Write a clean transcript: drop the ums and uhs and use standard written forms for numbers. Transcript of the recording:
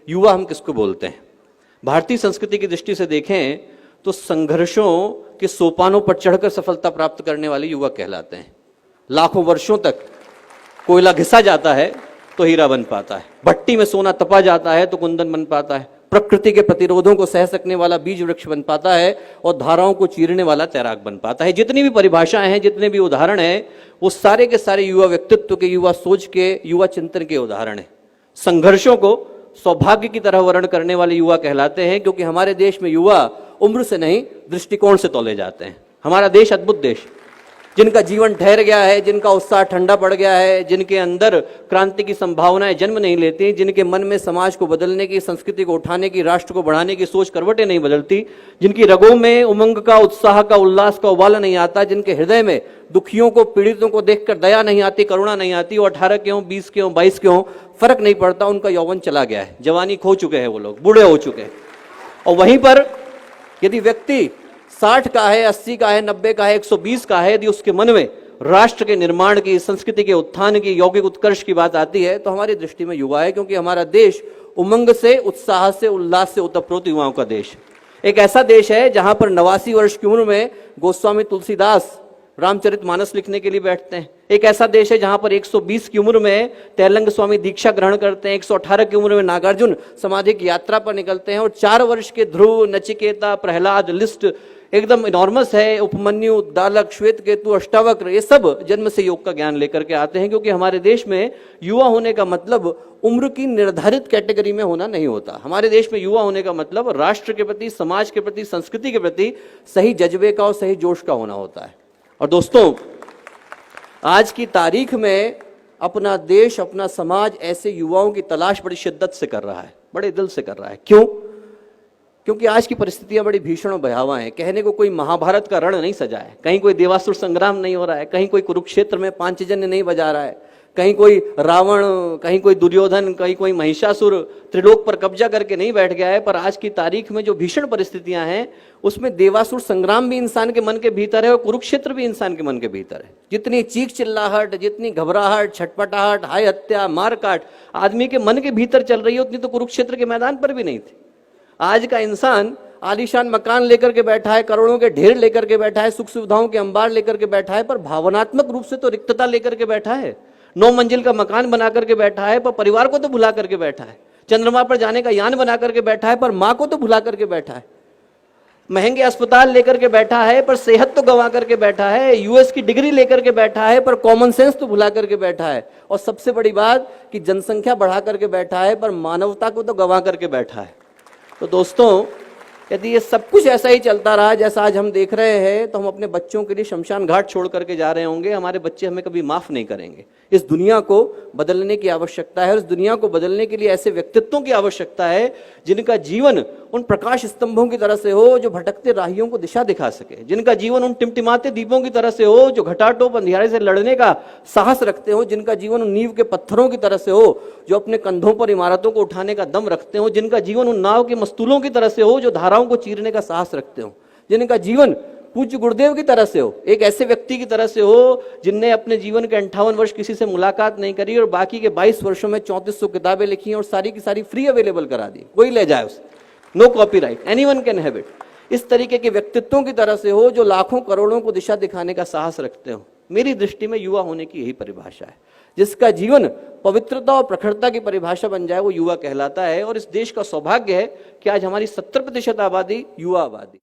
युवा हम किसको बोलते हैं? भारतीय संस्कृति की दृष्टि से देखें तो संघर्षों के सोपानों पर चढ़कर सफलता प्राप्त करने वाले युवा कहलाते हैं। लाखों वर्षों तक कोयला घिसा जाता है तो हीरा बन पाता है, भट्टी में सोना तपा जाता है तो कुंदन बन पाता है, प्रकृति के प्रतिरोधों को सह सकने वाला बीज वृक्ष बन पाता है और धाराओं को चीरने वाला तैराक बन पाता है। जितनी भी परिभाषाएं हैं, जितने भी उदाहरण हैं, वो सारे के सारे युवा व्यक्तित्व के, युवा सोच के, युवा चिंतन के उदाहरण हैं। संघर्षों को सौभाग्य की तरह वर्ण करने वाले युवा कहलाते हैं, क्योंकि हमारे देश में युवा उम्र से नहीं दृष्टिकोण से तौले जाते हैं। हमारा देश अद्भुत देश, जिनका जीवन ठहर गया है, जिनका उत्साह ठंडा पड़ गया है, जिनके अंदर क्रांति की संभावनाएं जन्म नहीं लेती, जिनके मन में समाज को बदलने की, संस्कृति को उठाने की, राष्ट्र को बढ़ाने की सोच करवटें नहीं बदलती, जिनकी रगों में उमंग का, उत्साह का, उल्लास का उबाल नहीं आता, जिनके हृदय में दुखियों को, पीड़ितों को देखकर दया नहीं आती, करुणा नहीं आती, वो 18 के हों, 20 के हों, 22 के हों, फर्क नहीं पड़ता, उनका यौवन चला गया है, जवानी खो चुके हैं, वो लोग बूढ़े हो चुके हैं। और वहीं पर यदि व्यक्ति 60 का है, 80 का है, 90 का है, 120 का है, यदि उसके मन में राष्ट्र के निर्माण की, संस्कृति के उत्थान की, यौगिक उत्कर्ष की बात आती है, तो हमारी दृष्टि में युवा है, क्योंकि हमारा देश उमंग से, उत्साह से, उल्लास से ओतप्रोत युवाओं का देश। एक ऐसा देश है जहां पर 89 वर्ष की उम्र में गोस्वामी तुलसीदास रामचरितमानस लिखने के लिए बैठते हैं। एक ऐसा देश है जहां पर 120 की उम्र में तैलंग स्वामी दीक्षा ग्रहण करते हैं, 118 की उम्र में नागार्जुन समाधि की यात्रा पर निकलते हैं, और 4 वर्ष के ध्रुव, नचिकेता, प्रहलाद, लिस्ट एकदम इनॉर्मस है, उपमन्यु, दालक, श्वेतकेतु, अष्टावक्र, ये सब जन्म से योग का ज्ञान लेकर के आते हैं। क्योंकि हमारे देश में युवा होने का मतलब उम्र की निर्धारित कैटेगरी में होना नहीं होता। हमारे देश में युवा होने का मतलब राष्ट्र के प्रति, समाज के प्रति, संस्कृति के प्रति सही जज्बे का और सही जोश का होना होता है। और दोस्तों, आज की तारीख में अपना देश, अपना समाज ऐसे युवाओं की तलाश बड़ी शिद्दत से कर रहा है, बड़े दिल से कर रहा है। क्यों? क्योंकि आज की परिस्थितियां बड़ी भीषण और भयावह हैं। कहने को कोई महाभारत का रण नहीं सजा है, कहीं कोई देवासुर संग्राम नहीं हो रहा है, कहीं कोई कुरुक्षेत्र में पांचजन्य नहीं बजा रहा है, कहीं कोई रावण, कहीं कोई दुर्योधन, कहीं कोई महिषासुर त्रिलोक पर कब्जा करके नहीं बैठ गया है। पर आज की तारीख में जो भीषण परिस्थितियां हैं, उसमें देवासुर संग्राम भी इंसान के मन के भीतर है और कुरुक्षेत्र भी इंसान के मन के भीतर है। जितनी चीख चिल्लाहट, जितनी घबराहट, छटपटाहट, हाय हत्या, मारकाट आदमी के मन के भीतर चल रही है, उतनी तो कुरुक्षेत्र के मैदान पर भी नहीं थी। आज का इंसान आलीशान मकान लेकर के बैठा है, करोड़ों के ढेर लेकर के बैठा है, सुख सुविधाओं के अंबार लेकर के बैठा है, पर भावनात्मक रूप से तो रिक्तता लेकर के बैठा है। 9 मंजिल का मकान बना करके बैठा है, पर परिवार को तो भुला करके बैठा है। चंद्रमा पर जाने का यान बना करके बैठा है, पर मां को तो भुला करके बैठा है। महंगे अस्पताल लेकर के बैठा है, पर सेहत तो गंवा करके बैठा है। यूएस की डिग्री लेकर के बैठा है, पर कॉमन सेंस तो भुला करके बैठा है। और सबसे बड़ी बात कि जनसंख्या बढ़ा करके बैठा है, पर मानवता को तो गंवा करके बैठा है। तो दोस्तों, यदि ये सब कुछ ऐसा ही चलता रहा जैसा आज हम देख रहे हैं, तो हम अपने बच्चों के लिए शमशान घाट छोड़ करके जा रहे होंगे। हमारे बच्चे हमें कभी माफ नहीं करेंगे। इस दुनिया को बदलने की आवश्यकता है, और इस दुनिया को बदलने के लिए ऐसे व्यक्तित्वों की आवश्यकता है जिनका जीवन उन प्रकाश स्तंभों की तरह से हो जो भटकते राहियों को दिशा दिखा सके, जिनका जीवन उन टिमटिमाते दीपों की तरह से हो जो घटाटोप अंधियारे से लड़ने का साहस रखते हो, जिनका जीवन उन नींव के पत्थरों की तरह से हो जो अपने कंधों पर इमारतों को उठाने का दम रखते हो, जिनका जीवन उन नाव के मस्तूलों की तरह से हो जो धाराओं को चीरने का साहस रखते हो, जिनका जीवन पूज्य गुरुदेव की तरह से हो, एक ऐसे व्यक्ति की तरह से हो जिनने अपने जीवन के 58 वर्ष किसी से मुलाकात नहीं करी और बाकी के 22 वर्षों में 3400 किताबें लिखी और सारी की सारी फ्री अवेलेबल करा दी, कोई ले जाए उसे, no copyright, anyone can have it. इस तरीके के व्यक्तित्वों की तरह से हो जो लाखों करोड़ों को दिशा दिखाने का साहस रखते हो। मेरी दृष्टि में युवा होने की यही परिभाषा है। जिसका जीवन पवित्रता और प्रखरता की परिभाषा बन जाए वो युवा कहलाता है। और इस देश का सौभाग्य है कि आज हमारी 70% आबादी युवा आबादी